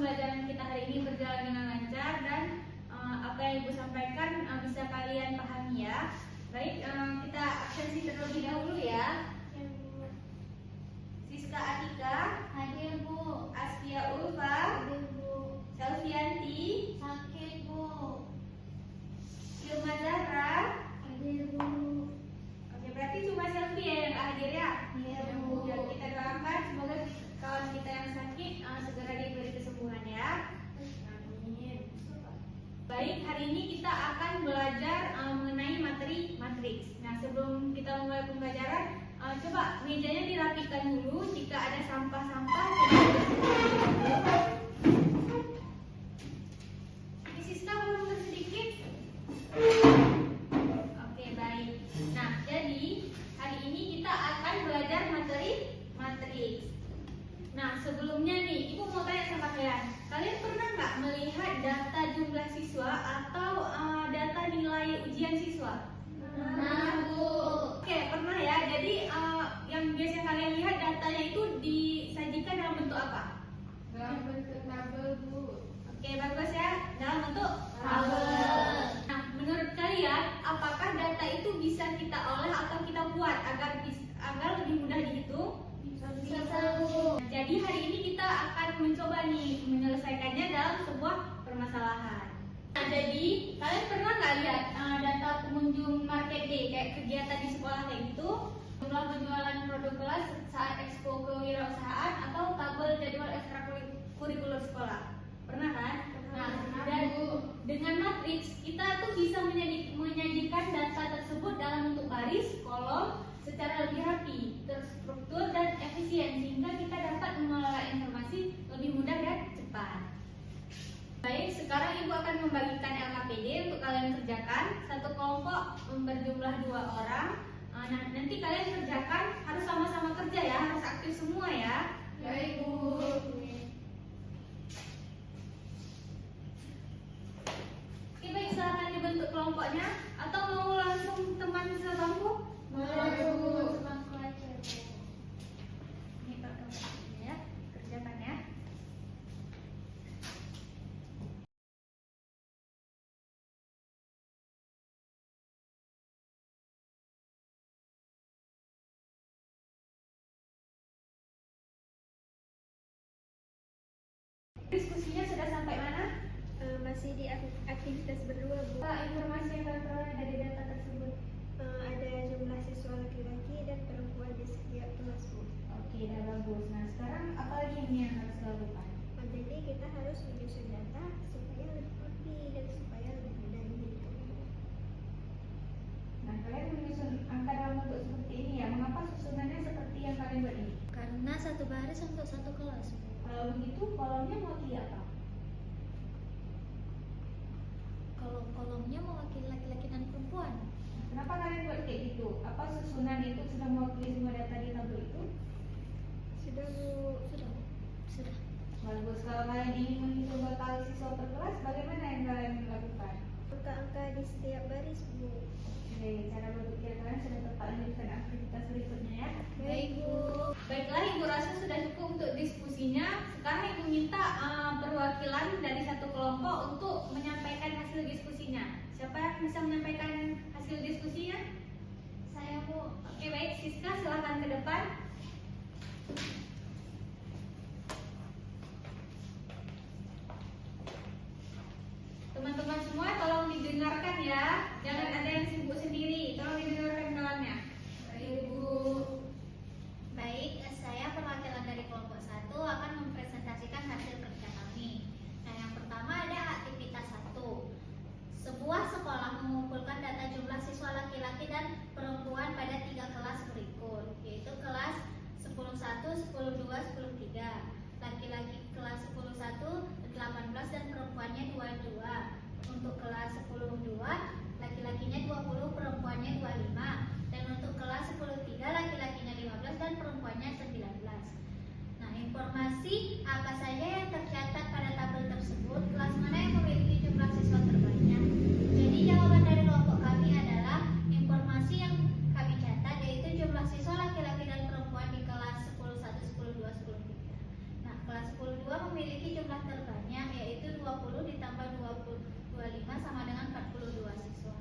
pembelajaran kita hari ini berjalan dengan lancar dan apa yang Ibu sampaikan bisa kalian pahami ya. Baik, kita absensi terlebih dahulu ya. Siska Atika, Hadir Bu. Askia Ulfa, Hadir Bu. Selvianti, Sakit Bu. Ilma Zahra. Hadir Bu. Oke, berarti cuma Selvi ya yang nggak hadir ya? Iya, Ya, Bu. ya, kita doakan semoga kawan kita yang sakit segera diberi kesembuhan ya. Amin. Baik, hari ini kita akan belajar mengenai materi matriks. Nah, sebelum kita mulai pembelajaran, coba mejanya dirapikan dulu. Jika ada sampah-sampah, ini Siska belum sedikit. Oke, baik. Nah, jadi hari ini kita akan belajar materi matriks. Nah, sebelumnya nih, Ibu mau tanya sama kalian. Kalian pernah nggak melihat data jumlah siswa atau data nilai ujian siswa? Pernah Bu. Oke, pernah ya. Jadi yang biasa kalian lihat datanya itu disajikan dalam bentuk apa? Dalam bentuk tabel Bu. Oke, bagus ya. Dalam bentuk Tabel. Nah, menurut kalian, apakah data itu bisa kita olah atau kita buat agar lebih mudah dihitung? Bisa Bu. Jadi hari ini kita akan mencoba nih menyelesaikannya dalam sebuah permasalahan. Nah, jadi kalian pernah nggak lihat data pengunjung market day kayak kegiatan di sekolah kayak gitu, jumlah penjualan produk kelas saat expo kewirausahaan atau tabel jadwal ekstrakurikuler sekolah? Pernah kan? Nah, dan dengan matriks kita tuh bisa menyajikan data tersebut dalam bentuk baris, kolom secara lebih rapi, terstruktur dan efisien sehingga kita dapat mengelola informasi lebih mudah dan cepat. Baik, sekarang Ibu akan membagikan LKPD untuk kalian kerjakan. Satu kelompok berjumlah 2 orang. Nah, nanti kalian kerjakan harus sama-sama kerja ya, harus aktif semua ya. Baik Bu. Oke, baik, silakan dibentuk kelompoknya atau mau langsung teman sebangku? Boleh Bu. Semangku aja Bu. Ini perkembangannya ya, kerjakan ya. Diskusinya sudah sampai mana? Masih di aktivitas berdua Bu. Pak, informasi yang kalian peroleh dari data tersebut. Ada jumlah siswa laki-laki dan perempuan di setiap kelas Bu. Oke, dah bagus. Nah, sekarang apa lagi yang harus dilakukan? Jadi kita harus menyusun data supaya lebih rapi dan supaya lebih mudah dihitung. Nah, kalian menyusun angka dalam bentuk seperti ini ya. Mengapa susunannya seperti yang kalian buat ini? Karena satu baris untuk satu kelas Bu. Kalau begitu, kolomnya mewakili apa? Kalau kolomnya mewakili laki-laki dan perempuan. Nah, kenapa kalian buat kayak gitu? Apa susunan itu sudah mewakili semua data di tabel itu? Sudah Bu. Sudah. Bagus. Kalau kalian ingin menghitung total siswa per kelas, bagaimana yang kalian lakukan? Angka-angka di setiap baris Bu. Oke, cara berpikir kalian sudah tepat. Lanjutkan aktivitas berikutnya ya. Baik Bu. Baiklah, Ibu rasa sudah cukup untuk diskusinya. Sekarang Ibu minta perwakilan dari satu kelompok untuk menyampaikan hasil diskusinya. Siapa yang bisa menyampaikan hasil diskusinya? Saya Bu. Oke, baik, Siska silakan ke depan. Teman-teman semua tolong didengarkan ya. Jangan ada yang sibuk sendiri. Tolong didengarkan kawannya. Baik Bu. Baik, saya perwakilan dari kelompok 1 akan mempresentasikan hasil kerja kami. Nah, yang pertama ada aktivitas 1. Sebuah sekolah mengumpulkan data jumlah siswa laki-laki dan perempuan pada 3 kelas berikut, yaitu kelas 10-1, 10-2, 10-3. Laki-laki kelas 10-1 18 dan perempuannya 22. Untuk kelas 10-2 laki-lakinya 20, perempuannya 25. Dan untuk kelas 10-3 laki-lakinya 15 dan perempuannya 19. Nah, informasi apa saja yang tercatat pada tabel tersebut? Kelas mana yang memiliki jumlah siswa terbanyak? Jadi jawaban dari kelompok kami adalah informasi yang kami catat yaitu jumlah siswa laki-laki dan perempuan di kelas 10-1, 10-2, 10-3. Nah, kelas 10-2 memiliki jumlah terbanyak 20 ditambah 25 sama dengan 42 siswa.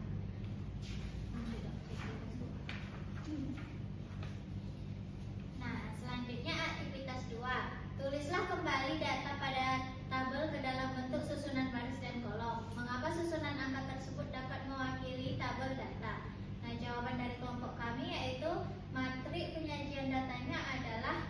Nah, selanjutnya aktivitas 2. Tulislah kembali data pada tabel ke dalam bentuk susunan baris dan kolom. Mengapa susunan angka tersebut dapat mewakili tabel data? Nah, jawaban dari kelompok kami yaitu matrik penyajian datanya adalah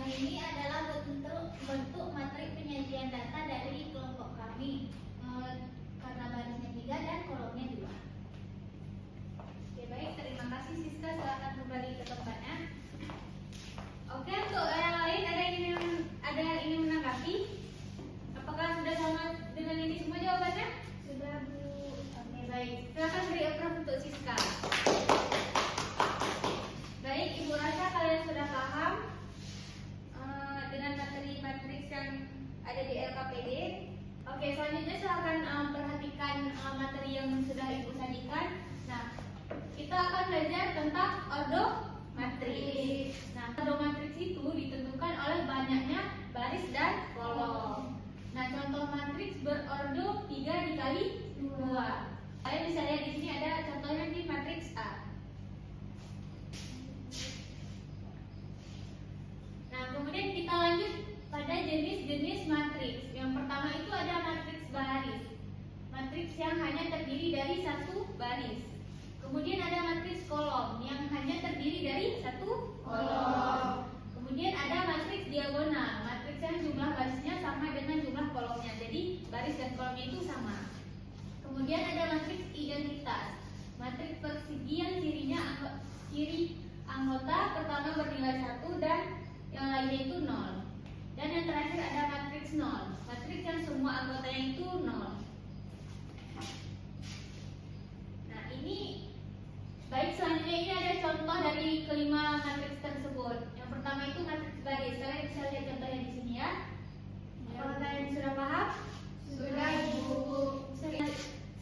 ini adalah bentuk matrik penyajian data dari kelompok kami karena barisnya 3 dan kolomnya 2. Oke, baik, terima kasih Siska, silakan kembali ke tempatnya. Oke, untuk yang lain ada yang ingin menanggapi? Apakah sudah sama dengan ini semua jawabannya? Sudah, Bu. Oke, baik, silakan beri approve untuk Siska. Baik, Ibu rasa kalian sudah paham dengan materi matriks yang ada di LKPD. Oke, selanjutnya silakan perhatikan materi yang sudah Ibu sajikan. Nah, kita akan belajar tentang ordo matriks. Nah, ordo matriks itu ditentukan oleh banyaknya baris dan kolom. Nah, contoh matriks berordo 3 dikali 2. Kalian bisa lihat di sini ada contohnya di matriks A. Nah, kemudian kita lanjut pada jenis-jenis matriks. Yang pertama itu ada matriks baris. Matriks yang hanya terdiri dari satu baris. Kemudian ada matriks kolom yang hanya terdiri dari satu kolom. Kemudian ada matriks diagonal. Matriks yang jumlah barisnya sama dengan jumlah kolomnya. Jadi baris dan kolomnya itu sama. Kemudian ada matriks identitas. Matriks persegi yang ciri anggota pertama bernilai 1 dan yang lainnya itu 0. Dan yang terakhir ada matriks 0. Matriks yang semua anggotanya itu 0. Nah, ini baik, selanjutnya ini ada contoh dari kelima matriks tersebut. Yang pertama itu matriks baris. Kalian bisa lihat contohnya di sini ya. Apakah kalian sudah paham? Sudah, Bu.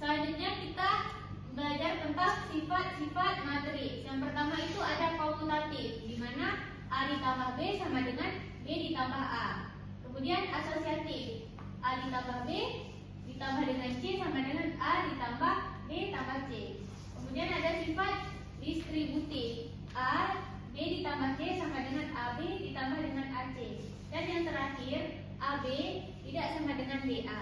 Selanjutnya kita belajar tentang sifat-sifat matriks. Yang pertama itu ada komutatif, di mana A ditambah B sama dengan B ditambah A. Kemudian asosiatif, A ditambah B ditambah dengan C sama dengan A ditambah B tambah C. Kemudian ada sifat distributif, A B ditambah C sama dengan AB ditambah dengan AC. Dan yang terakhir AB tidak sama dengan BA.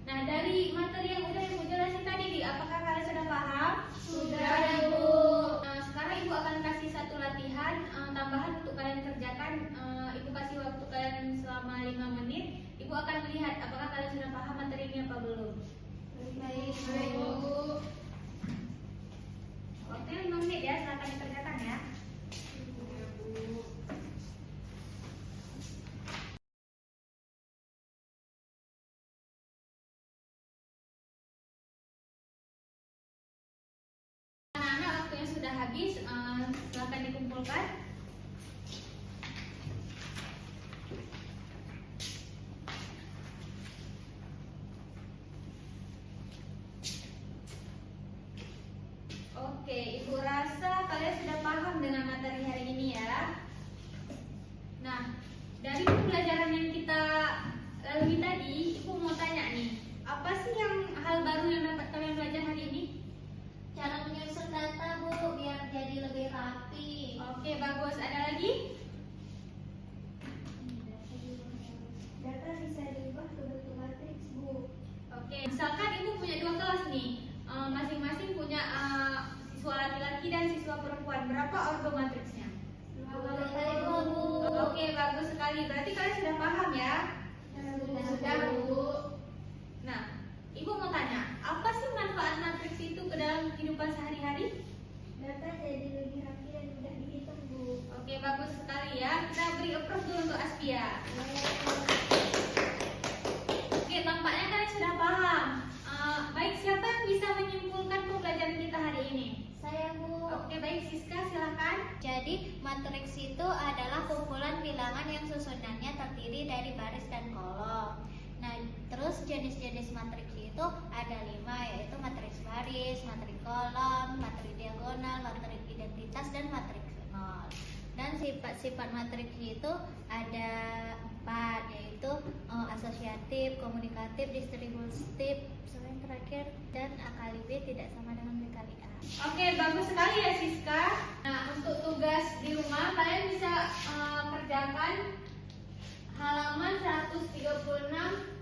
Nah, dari materi yang udah Ibu jelasin tadi, apakah kalian sudah paham? Sudah, Ibu. Nah, sekarang Ibu akan kasih satu latihan tambahan untuk kalian kerjakan. Ibu kasih waktu kalian selama 5 menit. Ibu akan melihat apakah kalian sudah paham materi ini apa belum. Baik, Bu. Waktunya 5 menit ya, silakan dikerjakan ya. Anak-anak, waktunya sudah habis, silakan dikumpulkan. Oke, Ibu rasa kalian sudah paham dengan materi hari ini ya. Nah, dari pembelajaran yang kita lalui tadi, Ibu mau tanya nih, apa sih yang hal baru yang dapat kalian belajar hari ini? Cara menyusun data, Bu, biar jadi lebih rapi. Oke, bagus. Ada lagi? Data bisa diubah ke bentuk matriks, Bu. Oke, misalkan Ibu punya 2 kelas nih, masing-masing punya siswa laki-laki dan siswa perempuan. Berapa ordo matriksnya? Oke, bagus sekali. Berarti kalian sudah paham ya? Sudah, Bu. Nah, Ibu mau tanya, apa sih manfaat matriks itu ke dalam kehidupan sehari-hari? Data jadi lebih rapi dan mudah dihitung, Bu. Oke, bagus sekali ya. Kita beri approve dulu untuk Aspia. Oke, tampaknya kalian sudah paham. Baik, siapa yang bisa menyimpulkan pembelajaran kita hari ini? Saya, Bu. Oke, baik, Siska silakan. Jadi, matriks itu adalah kumpulan bilangan yang susunannya terdiri dari baris dan kolom. Nah, Terus jenis-jenis matriksi itu ada 5, yaitu matriks baris, matriks kolom, matriks diagonal, matriks identitas, dan matriks nol. Dan sifat-sifat matriksi itu ada 4, yaitu asosiatif, komunikatif, distributif, sama yang terakhir, dan A kali B tidak sama dengan B kali A. Oke, bagus sekali ya Siska. Nah, untuk tugas di rumah kalian bisa kerjakan halaman 136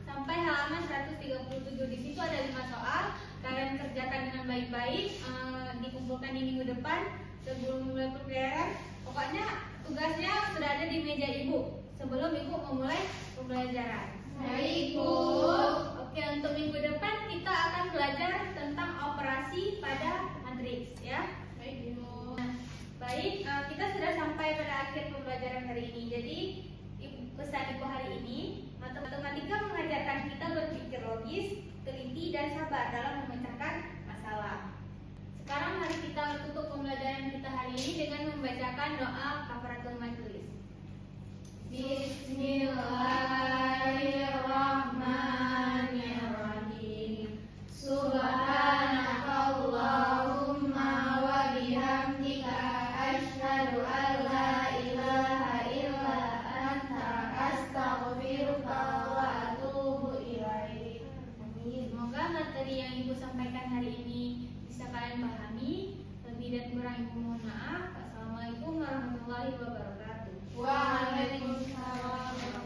sampai halaman 137. Di situ ada 5 soal. Kalian kerjakan dengan baik-baik, dikumpulkan di minggu depan sebelum mulai pembelajaran. Pokoknya tugasnya sudah ada di meja ibu sebelum ibu memulai pembelajaran. Baik, Bu. Oke, untuk minggu depan kita akan belajar tentang operasi pada matriks ya. Baik, Bu. Baik, kita sudah sampai pada akhir pembelajaran hari ini. Jadi pesan ibu hari ini, matematika mengajarkan kita berpikir logis, teliti, dan sabar dalam memecahkan masalah. Sekarang mari kita tutup pembelajaran kita hari ini dengan membacakan doa kafaratul majelis. Bismillahirrahmanirrahim. Subhanakallahumma wa bihamdika asyhadu an la ilaha illa anta astaghfiruka wa atubu ilaik. Semoga materi yang ibu sampaikan hari ini bisa kalian pahami. Lebih dan kurang ibu mohon maaf. Assalamualaikum warahmatullahi wabarakatuh. Waalaikumsalam.